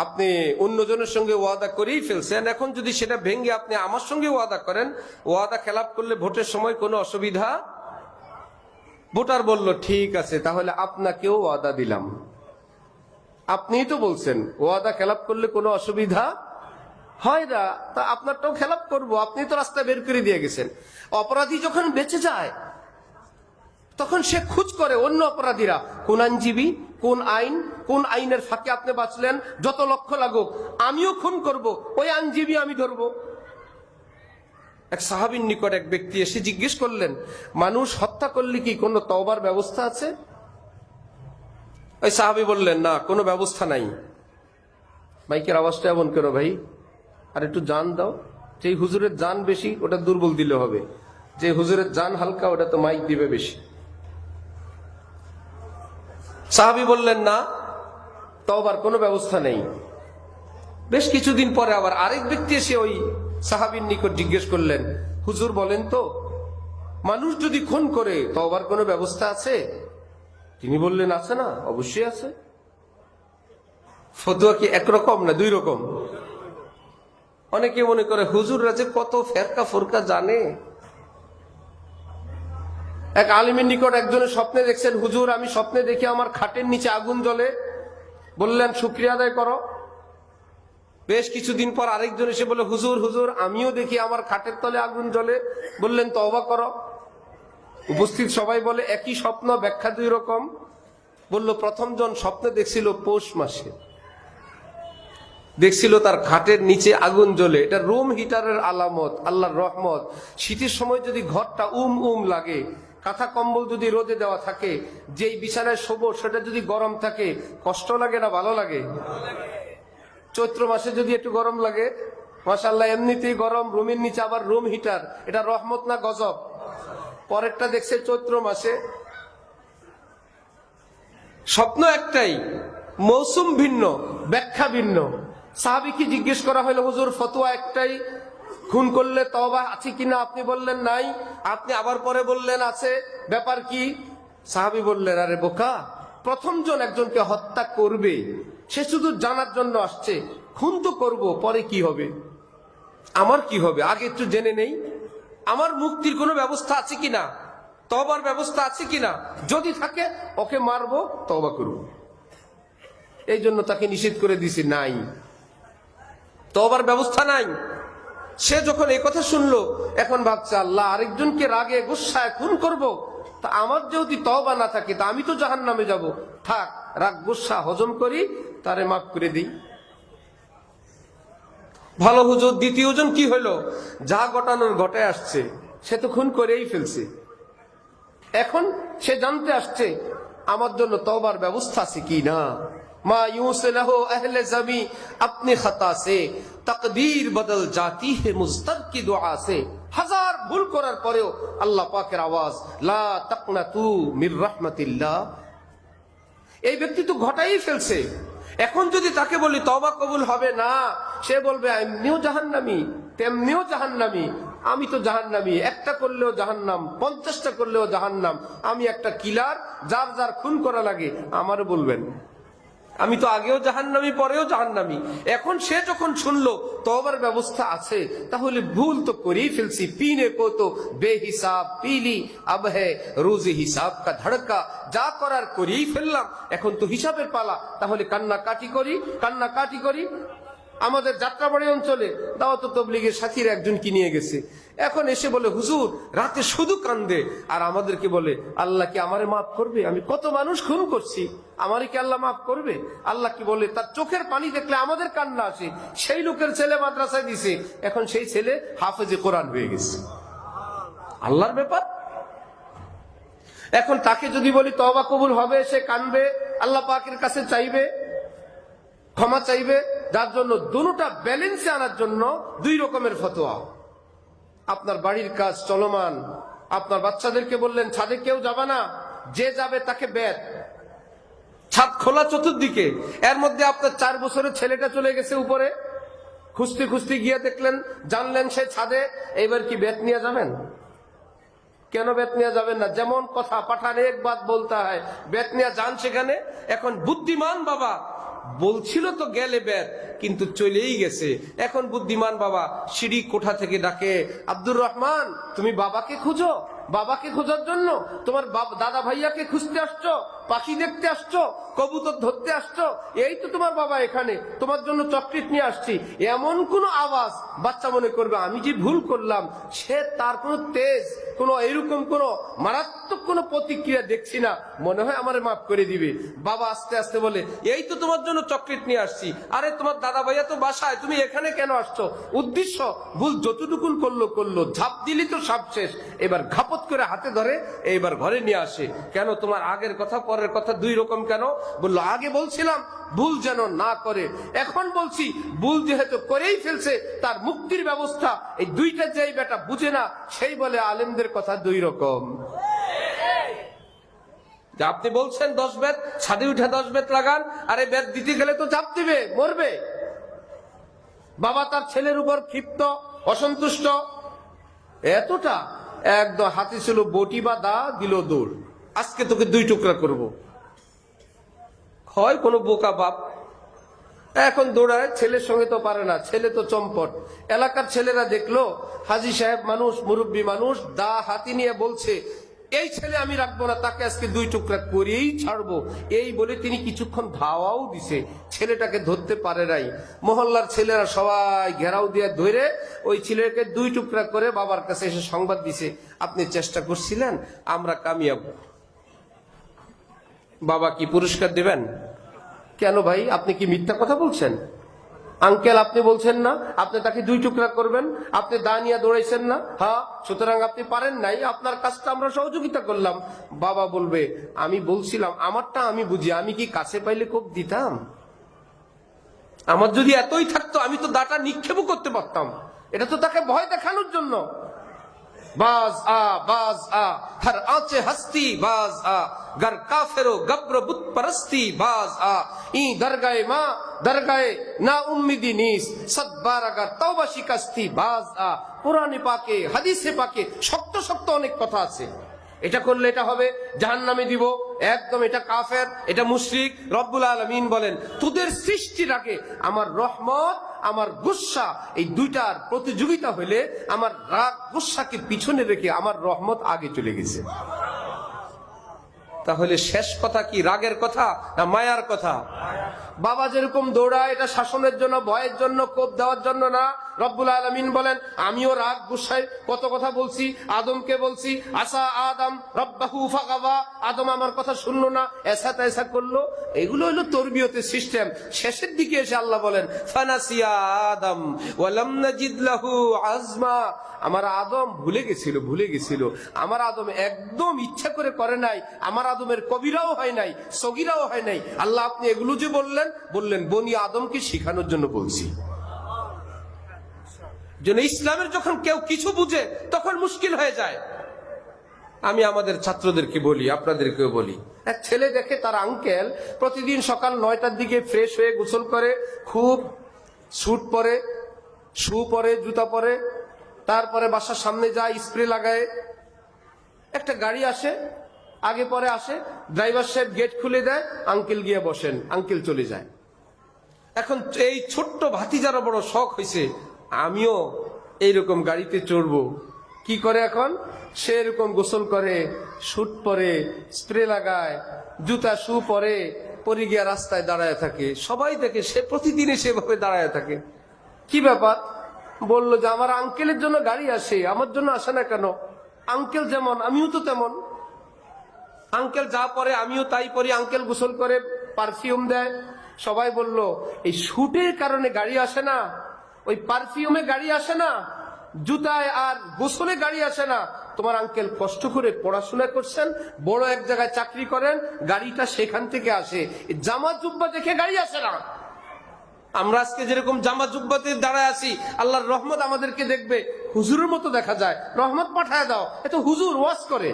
আপনি অন্যজনের সঙ্গে ওয়াদা করেই ফেলছেন, এখন যদি সেটা ভেঙে আপনি আমার সঙ্গে ওয়াদা করেন, ওয়াদা খেলাপ করলে ভোটের সময় কোনো অসুবিধা? ভোটার বলল ঠিক আছে, তাহলে আপনাকেও ওয়াদা দিলাম। আপনিই তো বলছেন ওয়াদা খেলাপ করলে কোনো অসুবিধা হয় না, তা আপনারটাও খেলাপ করবো, আপনি তো রাস্তা বের করে দিয়ে গেছেন। অপরাধী যখন বেঁচে যায় তখন সে খোঁজ করে অন্য অপরাধীরা কোন আইনজীবী, কোন আইনের ফাঁকে আপনি বাঁচলেন, যত লক্ষ লাগুক আমিও খুন করব, ওই আইনজীবী আমি ধরবো। এক সাহাবীর নিকট এক ব্যক্তি এসে জিজ্ঞেস করলেন, মানুষ হত্যা করলে কি কোনো তওবার ব্যবস্থা আছে? ওই সাহাবী বললেন, না, কোনো ব্যবস্থা নাই। মাইকের আওয়াজটা এমন করো ভাই, আর একটু জান দাও। যে হুজুরের জান বেশি ওটা দুর্বল দিলে হবে, যে হুজুরের জান হালকা ওটা তো মাইক দিবে বেশি। সাহাবী বললেন, না, তওবার কোনো ব্যবস্থা নেই। বেশ কিছুদিন পরে আবার আরেক ব্যক্তি এসে ওই সাহাবীর নিকট জিজ্ঞেস করলেন, হুজুর বলেন তো, মানুষ যদি খুন করে তওবার কোনো ব্যবস্থা আছে? তিনি বললেন, আছে না, অবশ্যই আছে। ফতোয়া কি একরকম না দুই রকম? অনেকে মনে করে হুজুররা যে কত ফেরকা ফোরকা জানে। এক আলিমের নিকট একজনের স্বপ্নে দেখছেন, হুজুর আমি স্বপ্নে দেখি আমার খাটের নিচে আগুন জ্বলে। বললেন, শুকরিয়া আদায় করো। বেশ কিছুদিন পর আরেকজন এসে বলে, হুজুর হুজুর আমিও দেখি আমার খাটের তলে আগুন জ্বলে। বললেন, তওবা করো। উপস্থিত সবাই বলে, একই স্বপ্ন, ব্যাখ্যা দুই রকম। বলল, প্রথম জন স্বপ্নে দেখছিল পৌষ মাসে, দেখছিল তার খাটের নিচে আগুন জ্বলে, এটা রুম হিটারের আলামত, আল্লাহর রহমত। শীতের সময় যদি ঘরটা লাগে, কাঁথা কম্বল যদি রোদে দেওয়া থাকে, যেই বিছানায় শোবো সেটা যদি গরম থাকে, কষ্ট লাগে না ভালো লাগে? চৈত্র মাসে যদি একটু গরম লাগে, মাশাআল্লাহ এমনিতেই গরম, রুমের নিচে আবার রুম হিটার, এটা রহমত না গজব? পরেরটা দেখছে চৈত্র মাসে, স্বপ্ন একটাই, মৌসুম ভিন্ন, ব্যাখ্যা ভিন্ন। সাহাবীকে জিজ্ঞেস করা হলো, হুজুর ফতোয়া একটাই, খুন করলে তওবা আছে কিনা? আপনি বললেন নাই, আপনি আবার পরে বললেন আছে, ব্যাপার কি? সাহাবী বললেন, আরে বোকা, প্রথম জন একজনকে হত্যা করবে সে শুধু জানার জন্য আসছে, খুন তো করবো, পরে কি হবে? আমার কি হবে? আগে একটু জেনে নেই আমার মুক্তির কোনো ব্যবস্থা আছে কিনা, তওবার ব্যবস্থা আছে কিনা। যদি থাকে ওকে মারবো, তওবা করব। এই জন্য তাকে নিষেধ করে দিছি, নাই, তওবার ব্যবস্থা নাই। সে যখন এই কথা শুনলো, এখন ভাবছে, আল্লাহ আরেকজনকে রাগে গুসায় খুন করব, তা আমার যেহেতু তওবা না থাকে, তা আমি তো জাহান্নামে যাব। থাক, রাগ গুসা হজম করি, তারে মাফ করে দিই। ভালো হুজুর, দ্বিতীয় জন কি হলো? যা ঘটানোর ঘটায় আসছে, সে তো খুন করেই ফেলছে। এখন সে জানতে আসছে আমার জন্য তওবার ব্যবস্থা আছে কি না। মা ইউসলাহু আহলে জামি আপনি খাতা সে তাকদীর বদল জাতি হে মুস্তার কি দুআ সে। হাজার ভুল করার পরেও আল্লাহ পাকের আওয়াজ, লা তাকনাতু মির রাহমাতিল্লাহ। এই ব্যক্তি তো ঘটাই ফেলছে। এখন যদি তাকে বলি তওবা কবুল হবে না, সে বলবে এমনিও জাহান্নামী, তেমনিও জাহান্নামী, আমি তো জাহান্নামী, একটা করলেও জাহান্নাম, 50টা করলেও জাহান্নাম, আমি একটা কিলার, যার যার খুন করা লাগে আমারও বলবেন, আমি তো আগেও জাহান্নামী, পরেও জাহান্নামী। এখন সে যখন শুনলো তওবার ব্যবস্থা আছে, তাহলে ভুল তো করেই ফেলছি। পিনে কো তো বেহিসাব পিলি, আব হে রোজে হিসাব কা ধড়কা, যা করার করেই ফেললাম, এখন তো হিসাবের পালা, তাহলে কান্নাকাটি করি। আমাদের যাত্রাবাড়ি অঞ্চলে দাওয়াত তাবলীগের সাথীর একজন কি নিয়ে গেছে, এখন এসে বলে, হুজুর রাতে শুধু কান্দে, আর আমাদেরকে বলে, আল্লাহ কি আমারে মাফ করবে? আমি কত মানুষ খুন করছি, আমারে কি আল্লাহ মাফ করবে? আল্লাহ কি বলে, তার চোখের পানি দেখলে আমাদের কান্না আসে। সেই লোকের ছেলে মাদ্রাসায় দিছে, এখন সেই ছেলে হাফেজে কোরআন হয়ে গেছে। আল্লাহর ব্যাপার। এখন তাকে যদি বলি তওবা কবুল হবে, সে কানবে, আল্লাহ পাকের কাছে চাইবে, ক্ষমা চাইবে। যার জন্য দুটোটা ব্যালেন্সে আনার জন্য দুই রকমের ফতোয়া। আপনার বাড়ির কাজ চলমান, আপনার বাচ্চাদেরকে বললেন ছাদে কেউ যাবে না, যে যাবে তাকে বেত, ছাদ খোলা চতুর্দিকে। এর মধ্যে আপনার 4 বছরের ছেলেটা চলে গেছে উপরে, খুঁজতে খুঁজতে গিয়ে দেখলেন, জানলেন সে ছাদে, এবার কি বেত নিয়ে যাবেন? কেন বেত নিয়ে যাবেন না? যেমন কথা পাঠান এক বাত বলতে হয়, বেত নিয়ে যান সেখানে। এখন বুদ্ধিমান বাবা বলছিল তো গেলে বের, কিন্তু চলেই গেছে। এখন বুদ্ধিমান বাবা সিঁড়ি কোঠা থেকে ডাকে, আব্দুর রহমান তুমি বাবাকে খুঁজো, বাবাকে খোঁজার জন্য তোমার দাদা ভাইয়াকে খুঁজতে আসছো, পাখি দেখতে আসছো, কবুতর ধরতে আসছো, এই তো তোমার বাবা এখানে, তোমার জন্য চকলেট নিয়ে আসছি। এমন কোন আওয়াজ বাচ্চা মনে করবে আমি যে ভুল করলাম, সে তার কোনো তেজ, কোনো এরকম কোনো মারাত্মক কোনো প্রতিক্রিয়া দেখছি না, মনে হয় আমারে মাফ করে দিবে। বাবা আস্তে আস্তে বলে এই তো তোমার জন্য চকলেট নিয়ে আসছি। আরে তোমার দাদা ভাইয়া তো বাসায়, তুমি এখানে কেন আসছো? উদ্দেশ্য ভুল যতটুকুন করলো, ঝাঁপ দিলি তো সব শেষ। এবার ঘাপত করে হাতে ধরে এইবার ঘরে নিয়ে আসে। কেন তোমার আগের কথা পরের কথা দুই রকম কেন? বললো আগে বলছিলাম ভুল যেন না করে, এখন বলছি ভুল যেহেতু করেই ফেলছে তার মুক্তির ব্যবস্থা। এই দুইটা যেই বেটা বুঝে না সেই বলে আলেমদের কথা দুই রকম। আপনি বলছেন 10 বেত, ছাদে উঠে 10 বেত লাগান, আরে বেত দিতে গেলে তো চাপ দিবে, মরবে। বাবা তার ছেলের উপর ক্ষিপ্ত, অসন্তুষ্ট, এতটা একদম হাতে ছিল বটি বা দা, দিল দৌড়, আজকে তোকে 2 টুকরা করব। হয় কোনো বোকা বাপ এখন দৌড়ায়, ছেলের সঙ্গে তো পারে না, ছেলে তো চম্পট। এলাকার ছেলেরা দেখলো হাজী সাহেব মানুষ, মুরব্বী মানুষ, দা হাতি নিয়ে বলছে এই ছেলে আমি রাখবো না, তাকে আজকে 2 টুকরা করেই ছাড়বো। এই বলে তিনি কিছুক্ষণ ধাওয়াও দিছে, ছেলেটাকে ধরতে পারে নাই। মহল্লার ছেলেরা সবাই ঘেরাও দিয়ে ধরে ওই ছেলেকে 2 টুকরা করে বাবার কাছে এসে সংবাদ দিছে আপনি চেষ্টা করছিলেন, আমরা কামিয়াব। বাবা কি পুরস্কার দিবেন? কেন ভাই আপনি কি মিথ্যা কথা বলছেন? আঙ্কেল আপনি বলছেন না আপনি তাকে 2 টুকরা করবেন, আপনি দা নিয়ে দৌড়াইছেন না? হ্যাঁ, সুতরাং আপনি পারেন নাই, আপনার কাজটা আমরা সহযোগিতা করলাম। বাবা বলবে আমি বলছিলাম আমারটা আমি বুঝি, আমি কি কাছে পাইলে কোপ দিতাম? আমার যদি এতই থাকতো আমি তো দাটা নিক্ষেপও করতে পারতাম। এটা তো তাকে ভয় দেখানোর জন্য। बाज आ हर आंचे हस्ती बाज आ गर काफिरो गब्र बुत परस्ती बाज आ ई दरगाहे माँ दरगाहे ना उम्मीदी नीस सद बारागार तौबा शिकस्ती बाज आ कुराने पाके হাদিসে পাকে শক্ত শক্ত অনেক কথা আছে। এটা করলে এটা হবে, জাহান্নামে দিব, একদম এটা কাফের, এটা মুশরিক। রব্বুল আলামিন বলেন তোদের সৃষ্টির আগে আমার রহমত আমার গুসা এই দুইটার প্রতিযোগিতা হইলে আমার রাগ গুসাকে পিছনে রেখে আমার রহমত আগে চলে গেছে। তাহলে শেষ কথা কি রাগের কথা না মায়ার কথা? বাবা যেরকম দৌড়ায় এটা শাসনের জন্য, ভয়ের জন্য, কোপ দেওয়ার জন্য না। রব্বুল আলামিন বলেন আমিও রাগ গুসায় কত কথা বলছি, আদমকে বলছি আসা আদম রব্বাহু ফাগাওয়া, আদম আমার কথা শুনলো না, এসা তেসা করলো। এগুলো হলো তরবিয়তের সিস্টেম। শেষের দিকে এসে আল্লাহ বলেন ফানাসিয়া আদম ওয়ালাম নাজিদ লাহু আজমা, আমার আদম ভুলে গেছিল। আমার আদম একদম ইচ্ছা করে নাই, আমার আদমের কবিরাও হয় নাই, সগীরাও হয় নাই। আল্লাহ আপনি এগুলো যে বললেন বনি আদমকে শিখানোর জন্য বলছি। যেন ইসলামের যখন কেউ কিছু বুঝে তখন মুশকিল হয়ে যায়। আমি আমাদের ছাত্রদেরকে বলি, আপনাদেরকেও বলি, এক ছেলে দেখে তার আঙ্কেল প্রতিদিন সকাল 9টার দিকে ফ্রেশ হয়ে গোসল করে, খুব স্যুট পরে, শু পরে, জুতা পরে, তারপরে বাসার সামনে যায়, স্প্রে লাগায়। একটা গাড়ি আসে, আগে পরে আসে, ড্রাইভার সাহেব গেট খুলে দেয়, আঙ্কেল গিয়ে বসেন, আঙ্কেল চলে যায়। এখন এই ছোট্ট ভাতিজারও বড় শখ হয়েছে আমিও এইরকম গাড়িতে চড়বো। কি করে এখন? সে এরকম গোসল করে, স্যুট পরে, স্প্রে লাগায়, জুতা শু পরে, পরে গিয়া রাস্তায় দাঁড়ায় থাকে। সবাই দেখে সে প্রতিদিনে সেভাবে দাঁড়ায় থাকে। কি ব্যাপার? বললো যে আমার আঙ্কেলের জন্য গাড়ি আসে, আমার জন্য আসে না কেন? আঙ্কেল যেমন আমিও তো তেমন। আঙ্কেল যা পরে আমিও তাই পরি। আঙ্কেল গোসল করে, পারফিউম দেয়। সবাই বলল এই শুটের কারণে গাড়ি আসে না, ওই পারফিউমে গাড়ি আসে না, জুতায় আর গোসলে গাড়ি আসে না। তোমার আঙ্কেল কষ্ট করে পড়াশোনা করছেন, বড় এক জায়গায় চাকরি করেন, গাড়িটা সেখান থেকে আসে। জামা জুব্বা দেখে গাড়ি আসে না। আমরা আজকে যেরকম জামা জুব্বাতে দাঁড়ায় আছি, আল্লাহর রহমত আমাদেরকে দেখবে হুজুরের মতো দেখা যায়। রহমত পাঠায় দাও, এত হুজুর ওয়াজ করে,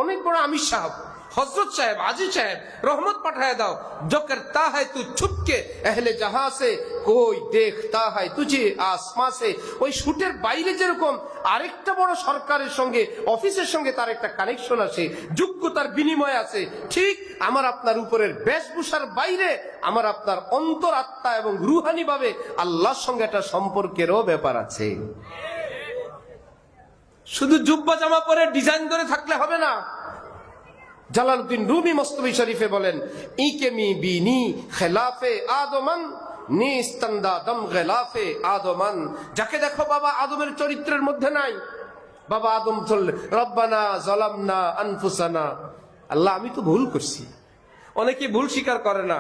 অনেক বড় আমির সাহেব, हजरत साहब, आजी साहब, रहमत पठाया दाओ, जो करता है तू छुप के अहले जहां से, कोई देखता है तुझे आसमां से। ওই শুটের বাইরে যেরকম আরেকটা বড় সরকারের সঙ্গে, অফিসের সঙ্গে তার একটা কানেকশন আছে, যোগ্যতার বিনিময় আছে, ঠিক আমার আপনার উপরের বেশভূষার বাইরে আমার আপনার অন্তরাত্মা এবং রুহানি ভাবে আল্লাহর সঙ্গে একটা সম্পর্কেরও ব্যাপার আছে। শুধু জুব্বা জামা পরে ডিজাইন করে থাকলে হবে না। জালালউদ্দিন রুমি মস্তবি শরীফে বলেন, ইকেমি বিনি খেলাফে আদমান নিস্তান্দা দম গেলাফে আদমান। যাকে দেখো বাবা আদমের চরিত্রের মধ্যে নাই। বাবা আদম চললে রব্বানা জালামনা আনফুসানা, আল্লাহ আমি তো ভুল করছি। অনেকে ভুল স্বীকার করে না,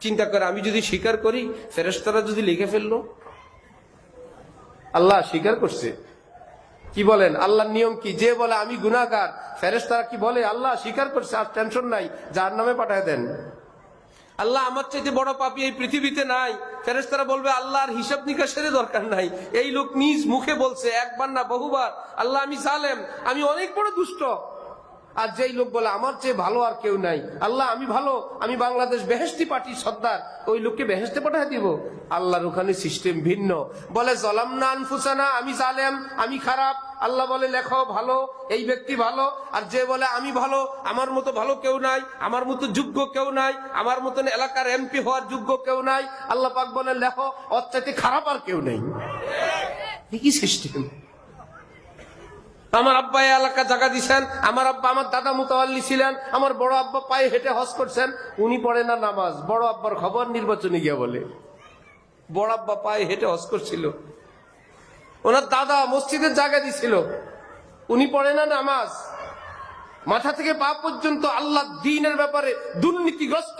চিন্তা করে আমি যদি স্বীকার করি ফেরেশতারা যদি লিখে ফেললো। আল্লাহ স্বীকার করছে, কি বলেন আল্লাহর নিয়ম কি? যে বলে আমি গুনাহগার, ফেরেশতারা কি বলে আল্লাহ স্বীকার করছে, আর টেনশন নাই, জাহান্নামে পাঠায় দেন। আল্লাহ আমার চাইতে বড় পাপী এই পৃথিবীতে নাই, ফেরেশতারা বলবে আল্লাহর হিসাব নিকাশের দরকার নাই। এই লোক নিজ মুখে বলছে, একবার না বহুবার, আল্লাহ আমি জালেম, আমি অনেক বড় দুষ্ট। আর যেই লোক বলে আমার চেয়ে ভালো আর কেউ নাই, আল্লাহ আমি ভালো, আমি বাংলাদেশ বেহেশতি পার্টির সর্দার, ওই লোককে বেহেশতে পাঠিয়ে দিব। আল্লাহর ওখানে সিস্টেম ভিন্ন। বলে জালামনা আনফুসানা, আমি জালেম, আমি খারাপ, আল্লাহ বলে লেখো ভালো, এই ব্যক্তি ভালো। আর যে বলে আমি ভালো, আমার মতো ভালো কেউ নাই, আমার মতো যোগ্য কেউ নাই, আমার মতন এলাকার এমপি হওয়ার যোগ্য কেউ নাই, আল্লাহ পাক বলে লেখো ওর চাইতে খারাপ আর কেউ নেই। কি সিস্টেম? আমার আব্বা এই এলাকা জায়গা দিছেন, আমার আব্বা, আমার দাদা মুতাওয়াল্লি ছিলেন, আমার বড় আব্বা পায়ে হেঁটে হজ করছেন, উনি পড়ে না নামাজ। বড় আব্বার খবর নির্বাচনে গিয়া বলে বড় আব্বা পায়ে হেঁটে হজ করছিল, ওনার দাদা মসজিদের জায়গা দিছিল, উনি পড়ে না নামাজ। মাথা থেকে পা পর্যন্ত আল্লাহ দ্বীনের ব্যাপারে দুর্নীতিগ্রস্ত।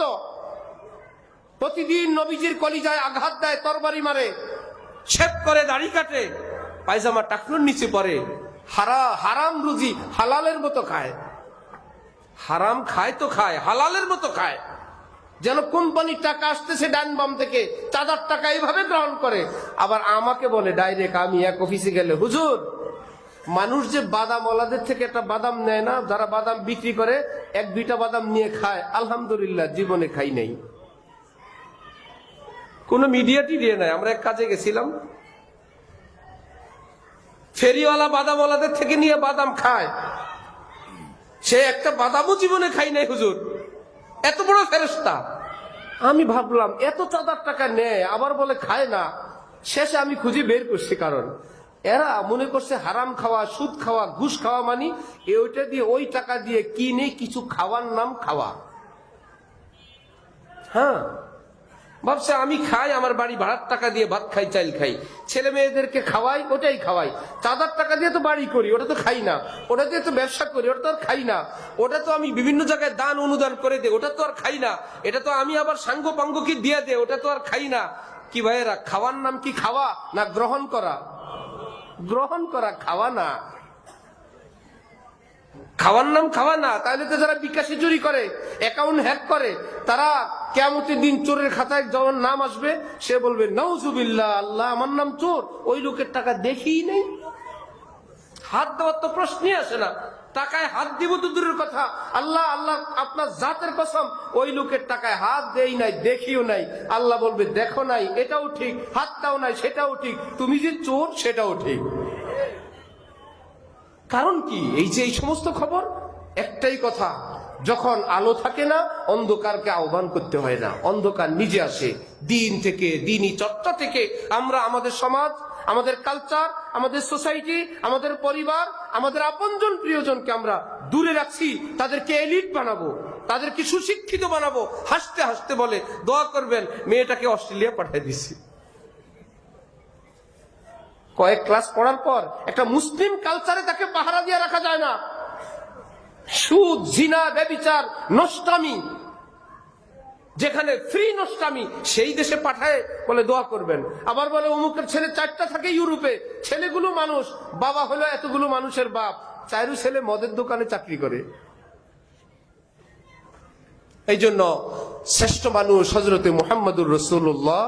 প্রতিদিন নবীজির কলিজায় আঘাত দেয়, তরবারি মারে, ছেপ করে, দাড়ি কাটে, পায়জামা টাকনুর নিচে পড়ে, হারাম রুজি হালালের মতো খায়। হারাম খায় তো খায়, হালালের মতো খায়। যেন কোম্পানির টাকা আসতেছে ডান বাম থেকে, চাঁদার টাকা এইভাবে গ্রহণ করে। আবার আমাকে বলে ডাইরেক্ট, আমি এক অফিসে গেলে, হুজুর মানুষ যে বাদাম ওয়ালাদের থেকে একটা বাদাম নেয় না, যারা বাদাম বিক্রি করে, এক দুইটা বাদাম নিয়ে খায়, আলহামদুলিল্লাহ জীবনে খাই নাই। কোন মিডিয়া টিডিয়া নাই। আমরা এক কাজে গেছিলাম, ফেরিওয়ালা বাদাম ওয়ালাদের থেকে নিয়ে বাদাম খায়, সে একটা বাদামও জীবনে খাই নাই হুজুর, এত বড় ফেরেশতা। আমি ভাবলাম এত চাঁদার টাকা নেয় আবার বলে খায় না। শেষে আমি খুঁজে বের করছি, কারণ এরা মনে করছে হারাম খাওয়া, সুদ খাওয়া, ঘুষ খাওয়া মানে ওইটা দিয়ে, ওই টাকা দিয়ে কিনে কিছু খাওয়ার নাম খাওয়া। হ্যাঁ, ভাবছে আমি খাই, আমার বাড়ি ভাড়ার টাকা দিয়ে ভাত খাই, চাল খাই, ছেলে মেয়েদেরকে খাওয়াই, ওটাই খাওয়াই। চাঁদার টাকা দিয়ে তো বাড়ি করি, ওটা তো খাই না। ওটা দিয়ে তো ব্যবসা করি, ওটা তো আর খাই না। ওটা তো আমি বিভিন্ন জায়গায় দান অনুদান করে দিই, ওটা তো আর খাই না। এটা তো আমি আবার সাঙ্গ পাঙ্গকে দিয়ে দে, ওটা তো আর খাই না। কি ভাইয়েরা, খাওয়ার নাম কি খাওয়া না গ্রহণ করা? গ্রহণ করা, খাওয়া না। খাওয়ার নাম খাওয়া না। তাহলে তো যারা বিকাশে চুরি করে, অ্যাকাউন্ট হ্যাক করে, তারা কিয়ামতের দিন চোরের খাতায় যখন নাম আসবে, সে বলবে নাউজুবিল্লাহ, আল্লাহ আমার নাম চোর, ওই লোকের টাকা দেখিই নেই। হাত দেওয়ার তো প্রশ্নই আসে না। টাকায় হাত দিব তো দূরের কথা, আল্লাহ আল্লাহ আপনার জাতের কসম, ওই লোকের টাকায় হাত দেই নাই, দেখিও নাই। আল্লাহ বলবে দেখো নাই, এটাও ঠিক, হাতটাও নাই, সেটাও ঠিক, তুমি যে চোর সেটাও ঠিক। কারণ কি? এই যে এই সমস্ত খবর, একটাই কথা, যখন আলো থাকে না অন্ধকারকে আহ্বান করতে হয় না, অন্ধকার নিজে আসে। দিন থেকে, দিনই চর্চা থেকে আমরা আমাদের সমাজ, আমাদের কালচার, আমাদের সোসাইটি, আমাদের পরিবার, আমাদের আপনজন প্রিয়জনকে আমরা দূরে রাখছি। তাদেরকে এলিট বানাবো, তাদেরকে সুশিক্ষিত বানাবো। হাসতে হাসতে বলে দোয়া করবেন, মেয়েটাকে অস্ট্রেলিয়া পাঠিয়ে দিছি। কয়েক ক্লাস পড়ার পর একটা মুসলিম কালচারে তাকে পাহারা দিয়ে রাখা যায় না। সুদ, জিনা, ব্যভিচার, নষ্টামি, যেখানে ফ্রি নষ্টামি, সেই দেশে পাঠায় বলে দোয়া করবেন। আবার বলে অমুকের ছেলে 4টা থাকে ইউরোপে, ছেলেগুলো মানুষ, বাবা হলো এতগুলো মানুষের বাপ, 4 ছেলে মদের দোকানে চাকরি করে। এই জন্য শ্রেষ্ঠ মানুষ হযরতে মুহাম্মদুর রাসূলুল্লাহ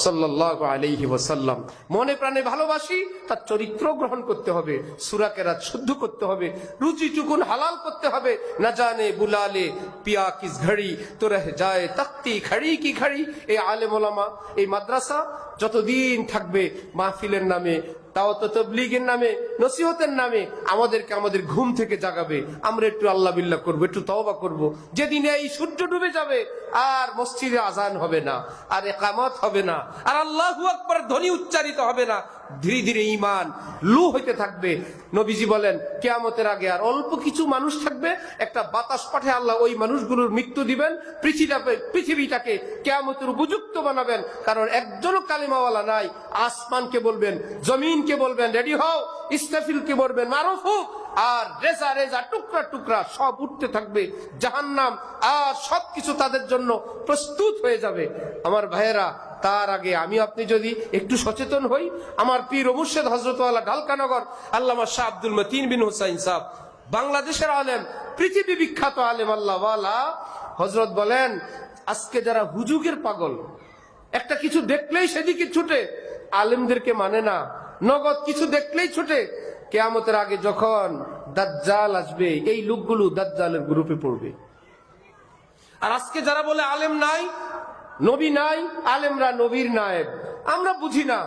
সাল্লাল্লাহু আলাইহি ওয়াসাল্লাম। মনে প্রাণে ভালোবাসি, তার চরিত্র গ্রহণ করতে হবে, সূরা কেরাত শুদ্ধ করতে হবে, রুচি চুকুন হালাল করতে হবে। না জানে বুলালে পিয়া কিস ঘড়ি তো রহ যায় তখতি খড়ি কি খড়ি। এই আলেম ওলামা, এই মাদ্রাসা যতদিন থাকবে মাহফিলের নামে, দাওয়াত ও তাবলীগের নামে, নসিহতের নামে আমাদেরকে আমাদের ঘুম থেকে জাগাবে। আমরা একটু আল্লাহ বিল্লাহ করবো, একটু তওবা করব। যেদিন এই সূর্য ডুবে যাবে আর মসজিদে আজান হবে না, আর ইকামত হবে না, আর আল্লাহু আকবার ধ্বনি উচ্চারিত হবে না, ধীরে ধীরে ঈমান লু হইতে থাকবে। নবীজি বলেন কিয়ামতের আগে আর অল্প কিছু মানুষ থাকবে, একটা বাতাস পাঠে আল্লাহ ওই মানুষগুলোর মৃত্যু দিবেন, পৃথিবীটাকে কিয়ামতের উপযুক্ত বানাবেন। কারণ একজনও কালিমাওয়ালা নাই। আসমানকে বলবেন, জমিনকে বলবেন রেডি হও, ইস্তাফিলকে বলবেন মারুফ হোক, আর রেজা রেজা টুকরা টুকরা সব উঠতে থাকবে জাহান্নাম, আর সবকিছু তাদের জন্য প্রস্তুত হয়ে যাবে। আমার ভাইয়েরা, তার আগে আমি আপনি যদি একটু সচেতন হই, আমার পীর ও মুর্শিদ হযরত আলা ঢালকানগর আল্লামা শাহ আব্দুল মতিন বিন হুসাইন সাহেব, বাংলাদেশের আলেম, পৃথিবী বিখ্যাত আলেম আল্লাহওয়ালা, হযরত বলেন আজকে যারা হুজুগের পাগল, একটা কিছু দেখলেই সেদিকে ছুটে, আলেমদেরকে মানে না, নগদ কিছু দেখলেই ছুটে, কিয়ামতের আগে যখন দাজ্জাল আসবে এই লোকগুলো দাজ্জালের গ্রুপে পড়বে। আর আজকে যারা বলে আলেম নাই, নবী নাই, আলেমরা নবীর নায়েব, আমরা বুঝি না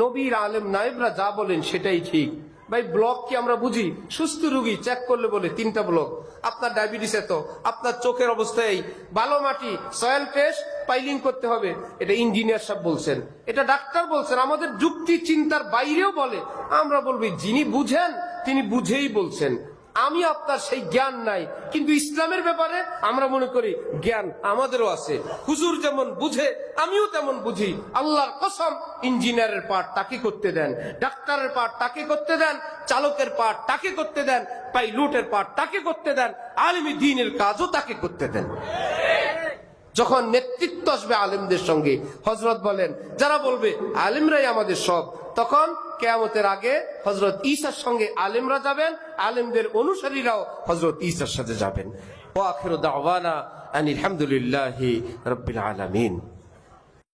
নবীর আলেম নায়েবরা যা বলেন সেটাই ঠিক। ভাই ব্লক কি আমরা বুঝি? সুস্থ রোগী চেক করলে বলে 3টা ব্লক, আপনার ডায়াবেটিস এত, আপনার চোখের অবস্থায় ভালো মাটি, সয়েল টেস্ট, পাইলিং করতে হবে। এটা ইঞ্জিনিয়ার সাহেব বলছেন, এটা ডাক্তার বলছেন, আমাদের যুক্তি চিন্তার বাইরেও বলে। আমরা বলবি যিনি বুঝেন তিনি বুঝেই বলছেন। আমি আপনার সেই জ্ঞান নাই, কিন্তু ইসলামের ব্যাপারে আমরা মনে করি জ্ঞান আমাদেরও আছে। হুজুর যেমন বুঝে আমিও তেমন বুঝি। আল্লাহর কসম, ইঞ্জিনিয়ারের পার্ট তাকে করতে দেন, ডাক্তারের পার্ট তাকে করতে দেন, চালকের পার্ট তাকে করতে দেন, পাইলটের পার্ট তাকে করতে দেন, আলিম দ্বীনের কাজও তাকে করতে দেন। যখন নেতৃত্ব আসবে আলেমদের সঙ্গে, হযরত বলেন যারা বলবে আলেমরাই আমাদের সব, তখন কিয়ামতের আগে হযরত ঈসার সঙ্গে আলেমরা যাবেন, আলেমদের অনুসারীরাও হযরত ঈসার সাথে যাবেন। ওয়া আখিরু দাওয়ানা আনিল হামদুলিল্লাহি রাব্বিল আলামিন।